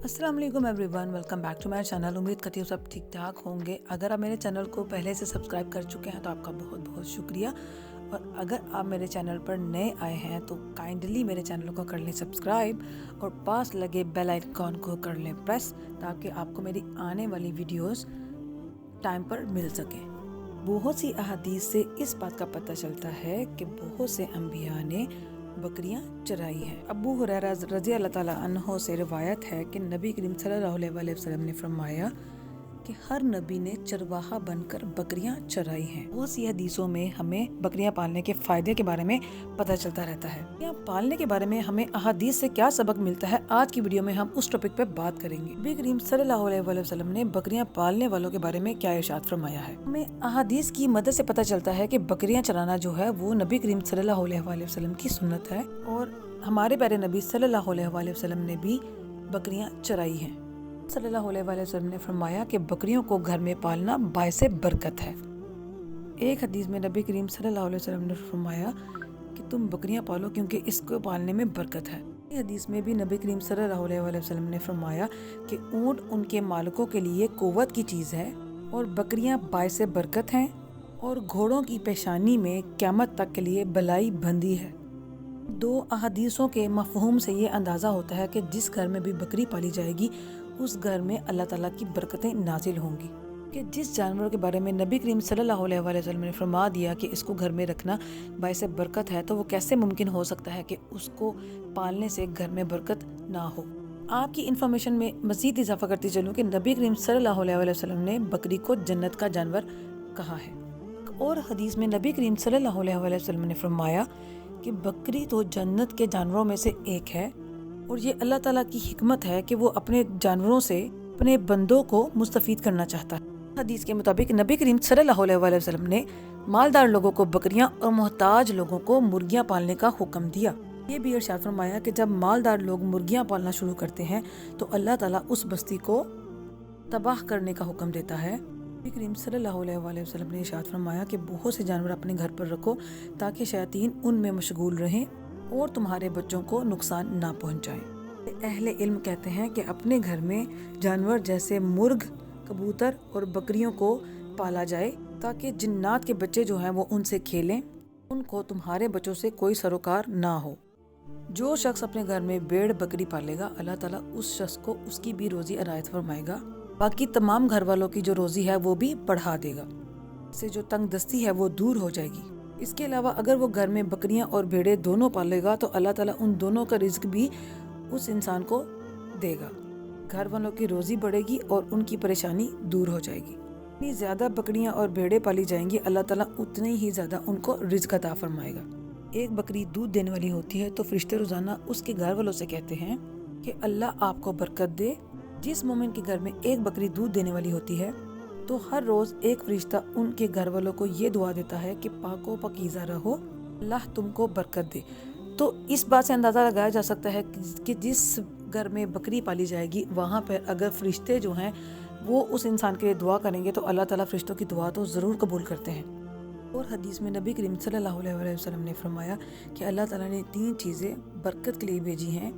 अस्सलाम वालेकुम everyone, welcome back to my channel. उम्मीद करती हूँ सब ठीक ठाक होंगे। अगर आप मेरे चैनल को पहले से सब्सक्राइब कर चुके हैं तो आपका बहुत बहुत शुक्रिया, और अगर आप मेरे चैनल पर नए आए हैं तो काइंडली मेरे चैनल को कर लें सब्सक्राइब और पास लगे बेल आइकॉन को कर लें प्रेस, ताकि आपको मेरी आने वाली वीडियोस टाइम पर मिल सके। बहुत सी अहादीस से इस बात का पता चलता है कि बहुत से अंबिया ने बकरियां चराई हैं। अबू हुरैरा रज़ी अल्लाह ताला अन्हो से रिवायत है कि नबी करीम सल्लल्लाहु अलैहि वसल्लम ने फरमाया कि हर नबी ने चरवाहा बनकर बकरियां चराई हैं। बहुत सी हदीसों में हमें बकरियां पालने के फायदे के बारे में पता चलता रहता है। बकरियां पालने के बारे में हमें अहादीस से क्या सबक मिलता है, आज की वीडियो में हम उस टॉपिक पे बात करेंगे। नबी करीम सल्लल्लाहु अलैहि वसल्लम ने बकरियां पालने वालों के बारे में क्या इरशाद फरमाया है। हमें अहादीस की मदद से पता चलता है कि बकरियां चराना जो है वो नबी करीम सल्लल्लाहु अलैहि वसल्लम की सुन्नत है, और हमारे प्यारे नबी सल्लल्लाहु अलैहि वसल्लम ने भी बकरियां चराई हैं। सल्लल्लाहु अलैहि वसल्लम ने फरमाया कि बकरियों को घर में पालना बायसे बरकत है। एक हदीस में नबी करीम सल्लल्लाहु अलैहि वसल्लम ने फरमाया कि तुम बकरियां पालो क्योंकि इसको पालने में बरकत है। इस हदीस में भी नबी करीम सल्लल्लाहु अलैहि वसल्लम ने फरमाया कि ऊंट उनके मालिकों के लिए कुव्वत की चीज़ है और बकरियां बायसे बरकत हैं, और घोड़ों की पेशानी में क़यामत तक के लिए बलाई बंदी है। दो अहादीसों के मफ़हूम से ये अंदाज़ा होता है कि जिस घर में भी बकरी पाली जाएगी उस घर में अल्लाह ताला की बरकतें नाजिल होंगी। कि जिस जानवर के बारे में नबी करीम सल्लल्लाहु अलैहि वसल्लम ने फरमा दिया कि इसको घर में रखना बायसे बरकत है, तो वो कैसे मुमकिन हो सकता है कि उसको पालने से घर में बरकत ना हो। आपकी इन्फॉर्मेशन में मज़ीद इजाफा करती चलूँ कि नबी करीम सल्लल्लाहु अलैहि वसल्लम ने बकरी को जन्नत का जानवर कहा है। और हदीस में नबी करीम सल्लल्लाहु अलैहि वसल्लम ने फरमाया कि बकरी तो जन्नत के जानवरों में से एक है, और ये अल्लाह ताला की हिकमत है कि वो अपने जानवरों से अपने बंदों को मुस्तफीद करना चाहता है। हदीस के मुताबिक नबी करीम सल्लल्लाहु अलैहि वसल्लम ने मालदार लोगों को बकरियां और मोहताज लोगों को मुर्गियां पालने का हुक्म दिया। ये भी इरशाद फरमाया कि जब मालदार लोग मुर्गियां पालना शुरू करते हैं तो अल्लाह ताला उस बस्ती को तबाह करने का हुक्म देता है। नबी करीम सल्लल्लाहु अलैहि वसल्लम ने इरशाद फरमाया कि बहुत से जानवर अपने घर पर रखो ताकि शैतान उनमें मशगूल रहें और तुम्हारे बच्चों को नुकसान ना पहुंचाएं। अहले इल्म कहते हैं कि अपने घर में जानवर जैसे मुर्ग, कबूतर और बकरियों को पाला जाए ताकि जिन्नात के बच्चे जो हैं वो उनसे खेलें, उनको तुम्हारे बच्चों से कोई सरोकार ना हो। जो शख्स अपने घर में भेड़ बकरी पालेगा अल्लाह ताला उस शख्स को उसकी भी रोजी अनायत फरमाएगा, बाकी तमाम घर वालों की जो रोजी है वो भी बढ़ा देगा। इससे जो तंग दस्ती है वो दूर हो जाएगी। इसके अलावा अगर वो घर में बकरियां और भेड़ें दोनों पालेगा तो अल्लाह ताला उन दोनों का रिज्क भी उस इंसान को देगा। घर वालों की रोजी बढ़ेगी और उनकी परेशानी दूर हो जाएगी। जितनी ज़्यादा बकरियां और भेड़ें पाली जाएंगी अल्लाह ताला उतनी ही ज़्यादा उनको रिज्क अता फरमाएगा। एक बकरी दूध देने वाली होती है तो फरिश्ते रोज़ाना उसके घर वालों से कहते हैं कि अल्लाह आपको बरकत दे। जिस मोमिन के घर में एक बकरी दूध देने वाली होती है तो हर रोज़ एक फरिश्ता उनके घर वालों को ये दुआ देता है कि पाको पकीज़ा रहो, अल्लाह तुमको बरकत दे। तो इस बात से अंदाज़ा लगाया जा सकता है कि जिस घर में बकरी पाली जाएगी वहाँ पर अगर फरिश्ते जो हैं वो उस इंसान के लिए दुआ करेंगे तो अल्लाह ताला फरिश्तों की दुआ तो ज़रूर कबूल करते हैं। और हदीस में नबी करीम सल्लल्लाहु अलैहि वसल्लम ने फरमाया कि अल्लाह ताला ने 3 चीज़ें बरकत के लिए भेजी हैं।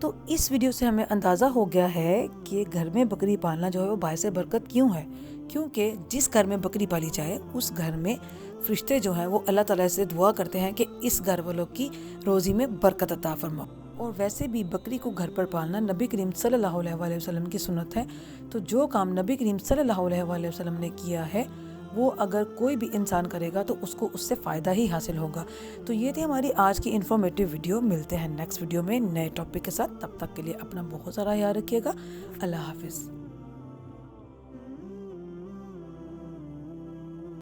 तो इस वीडियो से हमें अंदाज़ा हो गया है कि घर में बकरी पालना जो है वो बायसे बरकत क्यों है, क्योंकि जिस घर में बकरी पाली जाए उस घर में फरिश्ते जो हैं वो अल्लाह ताला से दुआ करते हैं कि इस घर वालों की रोज़ी में बरकत अता फरमा। और वैसे भी बकरी को घर पर पालना नबी करीम सल्लल्लाहु अलैहि वसल्लम की सुन्नत है। तो जो काम नबी करीम सल्लल्लाहु अलैहि वसल्लम ने किया है वो अगर कोई भी इंसान करेगा तो उसको उससे फ़ायदा ही हासिल होगा। तो ये थी हमारी आज की इन्फॉर्मेटिव वीडियो। मिलते हैं नेक्स्ट वीडियो में नए टॉपिक के साथ। तब तक के लिए अपना बहुत सारा ख्याल रखिएगा। अल्लाह हाफिज़।